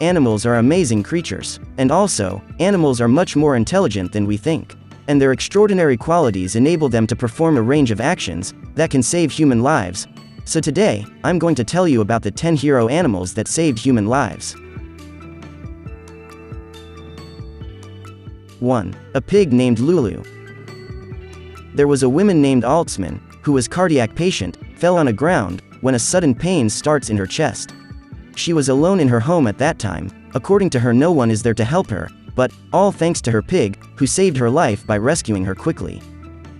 Animals are amazing creatures. And also, animals are much more intelligent than we think. And their extraordinary qualities enable them to perform a range of actions that can save human lives. So today, I'm going to tell you about the 10 hero animals that saved human lives. 1. A pig named Lulu. There was a woman named Altsman, who was cardiac patient, fell on the ground, when a sudden pain starts in her chest. She was alone in her home at that time. According to her, no one is there to help her, but, all thanks to her pig, who saved her life by rescuing her quickly.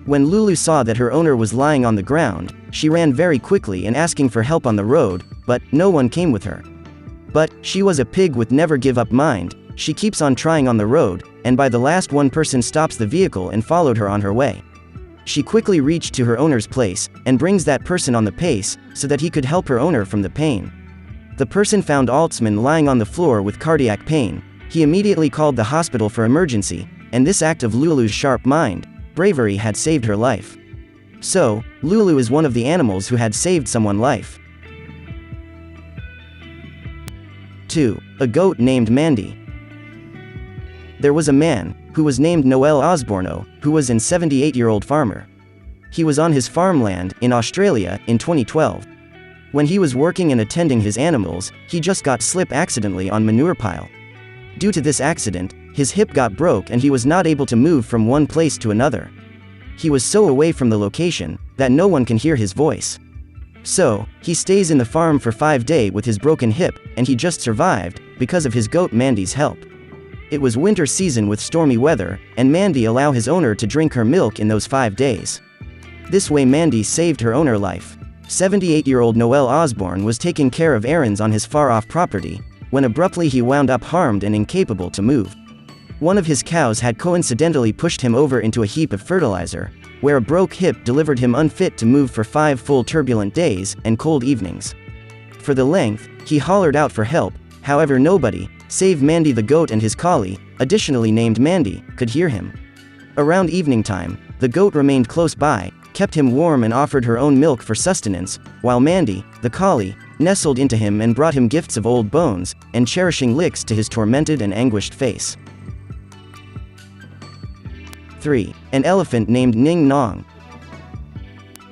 When Lulu saw that her owner was lying on the ground, she ran very quickly and asking for help on the road, but, no one came with her. But, she was a pig with never give up mind. She keeps on trying on the road, and by the last one person stops the vehicle and followed her on her way. She quickly reached to her owner's place, and brings that person on the pace, so that he could help her owner from the pain. The person found Altsman lying on the floor with cardiac pain. He immediately called the hospital for emergency, and this act of Lulu's sharp mind, bravery had saved her life. So, Lulu is one of the animals who had saved someone's life. 2. A goat named Mandy. There was a man, who was named Noel Osborno, who was an 78-year-old farmer. He was on his farmland, in Australia, in 2012. When he was working and attending his animals, he just got slipped accidentally on manure pile. Due to this accident, his hip got broke and he was not able to move from one place to another. He was so away from the location, that no one can hear his voice. So, he stays in the farm for 5 days with his broken hip, and he just survived, because of his goat Mandy's help. It was winter season with stormy weather, and Mandy allowed his owner to drink her milk in those 5 days. This way Mandy saved her owner life. 78-year-old Noel Osborne was taking care of errands on his far-off property, when abruptly he wound up harmed and incapable to move. One of his cows had coincidentally pushed him over into a heap of fertilizer, where a broke hip delivered him unfit to move for 5 full turbulent days and cold evenings. For the length, he hollered out for help, however nobody, save Mandy the goat and his collie, additionally named Mandy, could hear him. Around evening time, the goat remained close by, kept him warm and offered her own milk for sustenance, while Mandy, the collie, nestled into him and brought him gifts of old bones, and cherishing licks to his tormented and anguished face. 3. An elephant named Ning Nong.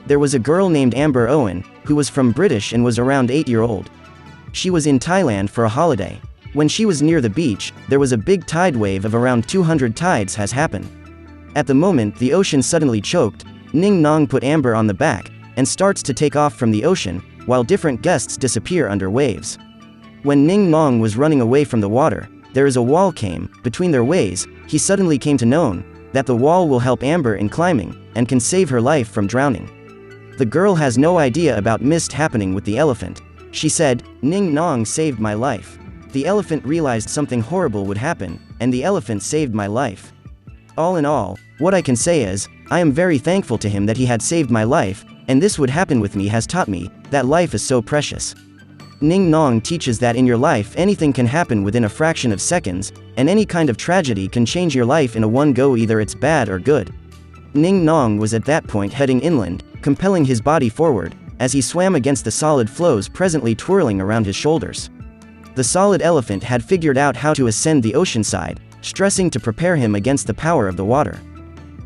There was a girl named Amber Owen, who was from British and was around 8-year-old. She was in Thailand for a holiday. When she was near the beach, there was a big tide wave of around 200 tides has happened. At the moment the ocean suddenly choked, Ning Nong put Amber on the back, and starts to take off from the ocean, while different guests disappear under waves. When Ning Nong was running away from the water, there is a wall came, between their ways, he suddenly came to know that the wall will help Amber in climbing, and can save her life from drowning. The girl has no idea about mist happening with the elephant. She said, "Ning Nong saved my life." The elephant realized something horrible would happen, and the elephant saved my life. All in all, what I can say is, I am very thankful to him that he had saved my life, and this would happen with me has taught me that life is so precious. Ning Nong teaches that in your life anything can happen within a fraction of seconds, and any kind of tragedy can change your life in a one go, either it's bad or good. Ning Nong was at that point heading inland, compelling his body forward, as he swam against the solid flows presently twirling around his shoulders. The solid elephant had figured out how to ascend the ocean side, stressing to prepare him against the power of the water.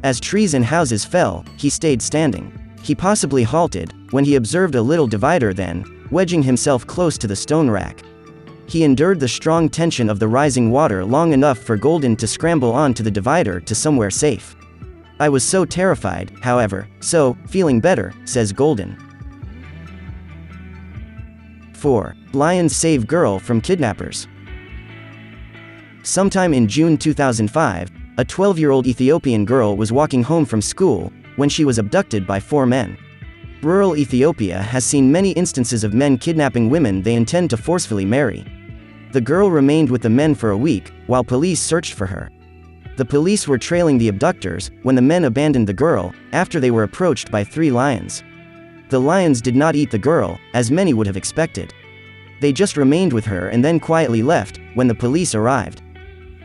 As trees and houses fell, he stayed standing. He possibly halted, when he observed a little divider, then, wedging himself close to the stone rack. He endured the strong tension of the rising water long enough for Golden to scramble on to the divider to somewhere safe. I was so terrified, however, so, feeling better, says Golden. 4. Lions save girl from kidnappers. Sometime in June 2005, a 12-year-old Ethiopian girl was walking home from school, when she was abducted by 4 men. Rural Ethiopia has seen many instances of men kidnapping women they intend to forcefully marry. The girl remained with the men for a week, while police searched for her. The police were trailing the abductors, when the men abandoned the girl, after they were approached by 3 lions. The lions did not eat the girl, as many would have expected. They just remained with her and then quietly left, when the police arrived.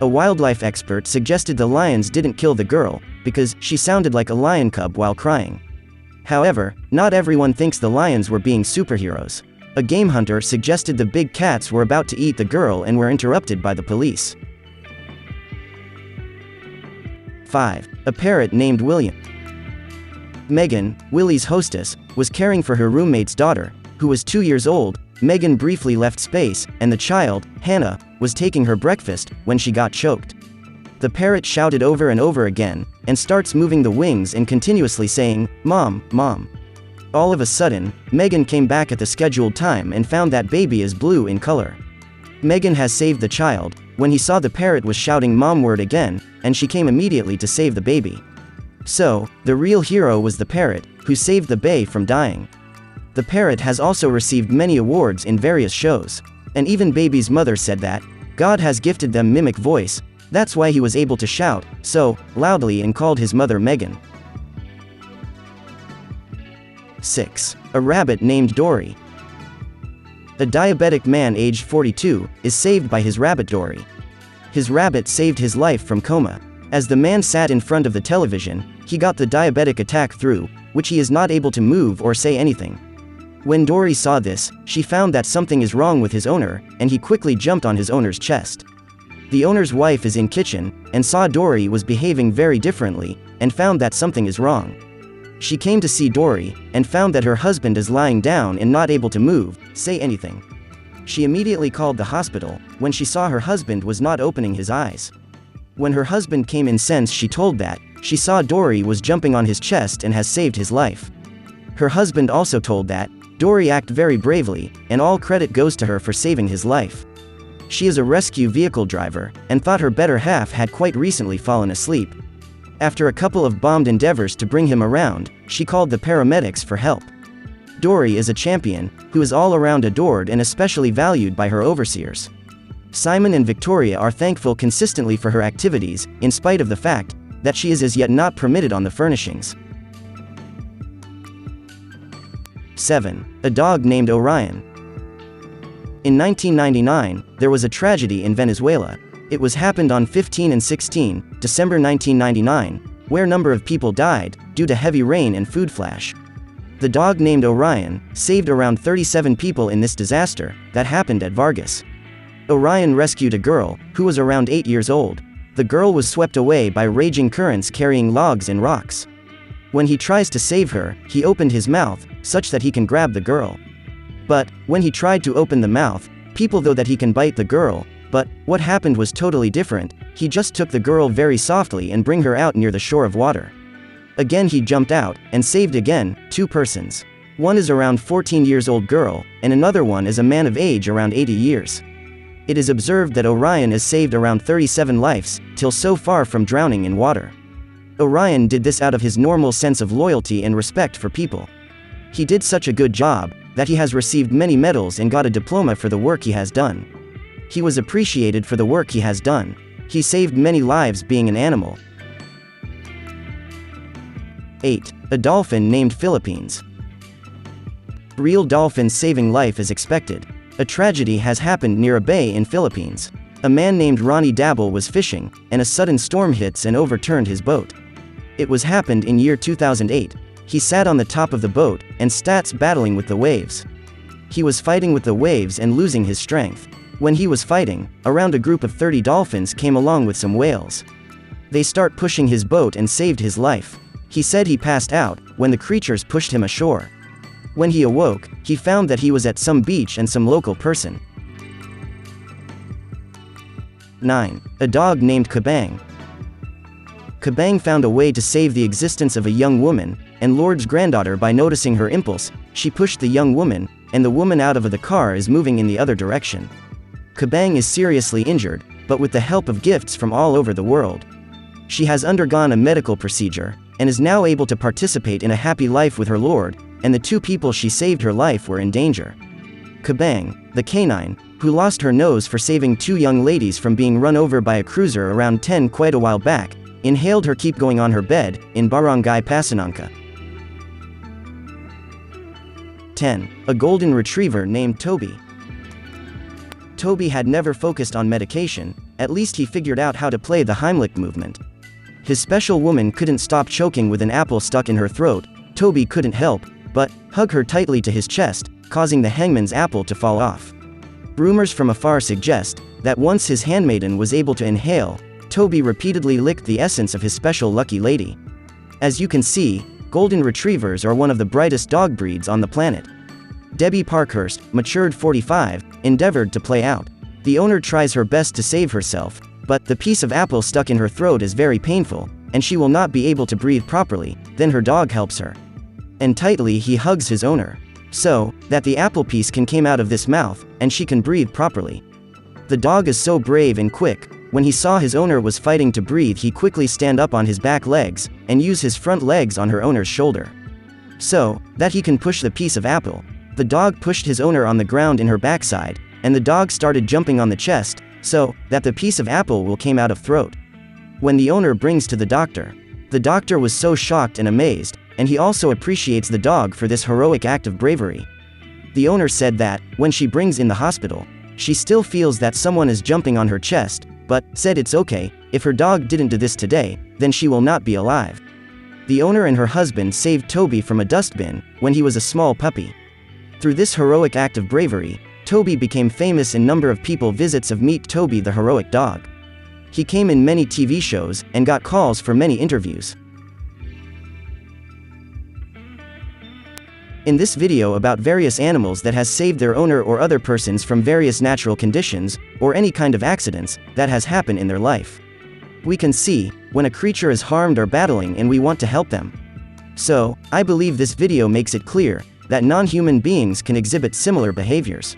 A wildlife expert suggested the lions didn't kill the girl, because she sounded like a lion cub while crying. However, not everyone thinks the lions were being superheroes. A game hunter suggested the big cats were about to eat the girl and were interrupted by the police. 5. A parrot named William. Megan, Willie's hostess, was caring for her roommate's daughter, who was 2 years old. Megan briefly left space, and the child, Hannah, was taking her breakfast when she got choked. The parrot shouted over and over again, and starts moving the wings and continuously saying, "Mom, Mom." All of a sudden, Megan came back at the scheduled time and found that baby is blue in color. Megan has saved the child, when he saw the parrot was shouting "Mom" word again, and she came immediately to save the baby. So, the real hero was the parrot, who saved the bae from dying. The parrot has also received many awards in various shows. And even baby's mother said that God has gifted them mimic voice, that's why he was able to shout so loudly and called his mother Megan. 6. A rabbit named Dory. A diabetic man aged 42 is saved by his rabbit Dory. His rabbit saved his life from coma. As the man sat in front of the television, he got the diabetic attack through, which he is not able to move or say anything. When Dory saw this, she found that something is wrong with his owner, and he quickly jumped on his owner's chest. The owner's wife is in kitchen, and saw Dory was behaving very differently, and found that something is wrong. She came to see Dory, and found that her husband is lying down and not able to move, say anything. She immediately called the hospital, when she saw her husband was not opening his eyes. When her husband came in sense, she told that she saw Dory was jumping on his chest and has saved his life. Her husband also told that Dory acted very bravely, and all credit goes to her for saving his life. She is a rescue vehicle driver, and thought her better half had quite recently fallen asleep. After a couple of bombed endeavors to bring him around, she called the paramedics for help. Dory is a champion, who is all around adored and especially valued by her overseers. Simon and Victoria are thankful consistently for her activities, in spite of the fact that she is as yet not permitted on the furnishings. 7. A dog named Orion. In 1999, there was a tragedy in Venezuela. It was happened on 15 and 16 December 1999, where a number of people died due to heavy rain and food flash. The dog named Orion saved around 37 people in this disaster that happened at Vargas. Orion rescued a girl who was around 8 years old. The girl was swept away by raging currents carrying logs and rocks. When he tries to save her, he opened his mouth such that he can grab the girl. But when he tried to open the mouth, people thought that he can bite the girl, but what happened was totally different. He just took the girl very softly and bring her out near the shore of water. Again he jumped out and saved again 2 persons. One is around 14 years old girl, and another one is a man of age around 80 years. It is observed that Orion has saved around 37 lives till so far from drowning in water. Orion did this out of his normal sense of loyalty and respect for people. He did such a good job that he has received many medals and got a diploma for the work he has done. He was appreciated for the work he has done. He saved many lives being an animal. 8. A dolphin named Philippines. Real dolphins saving life is expected. A tragedy has happened near a bay in Philippines. A man named Ronnie Dabble was fishing, and a sudden storm hits and overturned his boat. It was happened in year 2008. He sat on the top of the boat, and starts battling with the waves. He was fighting with the waves and losing his strength. When he was fighting, around a group of 30 dolphins came along with some whales. They start pushing his boat and saved his life. He said he passed out when the creatures pushed him ashore. When he awoke, he found that he was at some beach and some local person. 9. A dog named Kabang. Kabang found a way to save the existence of a young woman and Lord's granddaughter by noticing her impulse. She pushed the young woman, and the woman out of the car is moving in the other direction. Kabang is seriously injured, but with the help of gifts from all over the world. She has undergone a medical procedure, and is now able to participate in a happy life with her Lord, and the 2 people she saved her life were in danger. Kabang, the canine, who lost her nose for saving 2 young ladies from being run over by a cruiser around 10 quite a while back, inhaled her keep going on her bed, in Barangay Pasananca. 10. A golden retriever named Toby. Toby had never focused on medication, at least he figured out how to play the Heimlich movement. His special woman couldn't stop choking with an apple stuck in her throat. Toby couldn't help but hug her tightly to his chest, causing the hangman's apple to fall off. Rumors from afar suggest that once his handmaiden was able to inhale, Toby repeatedly licked the essence of his special lucky lady. As you can see, Golden Retrievers are one of the brightest dog breeds on the planet. Debbie Parkhurst, matured 45, endeavored to play out. The owner tries her best to save herself, but the piece of apple stuck in her throat is very painful, and she will not be able to breathe properly. Then her dog helps her. And tightly he hugs his owner, so that the apple piece can come out of this mouth, and she can breathe properly. The dog is so brave and quick. When he saw his owner was fighting to breathe, he quickly stand up on his back legs, and use his front legs on her owner's shoulder, so that he can push the piece of apple. The dog pushed his owner on the ground in her backside, and the dog started jumping on the chest, so that the piece of apple will came out of throat. When the owner brings to the doctor was so shocked and amazed, and he also appreciates the dog for this heroic act of bravery. The owner said that, when she brings in the hospital, she still feels that someone is jumping on her chest, but said it's okay, if her dog didn't do this today, then she will not be alive. The owner and her husband saved Toby from a dustbin when he was a small puppy. Through this heroic act of bravery, Toby became famous and number of people visits of Meet Toby the Heroic Dog. He came in many TV shows and got calls for many interviews. In this video about various animals that has saved their owner or other persons from various natural conditions, or any kind of accidents, that has happened in their life. We can see, when a creature is harmed or battling and we want to help them. So, I believe this video makes it clear, that non-human beings can exhibit similar behaviors.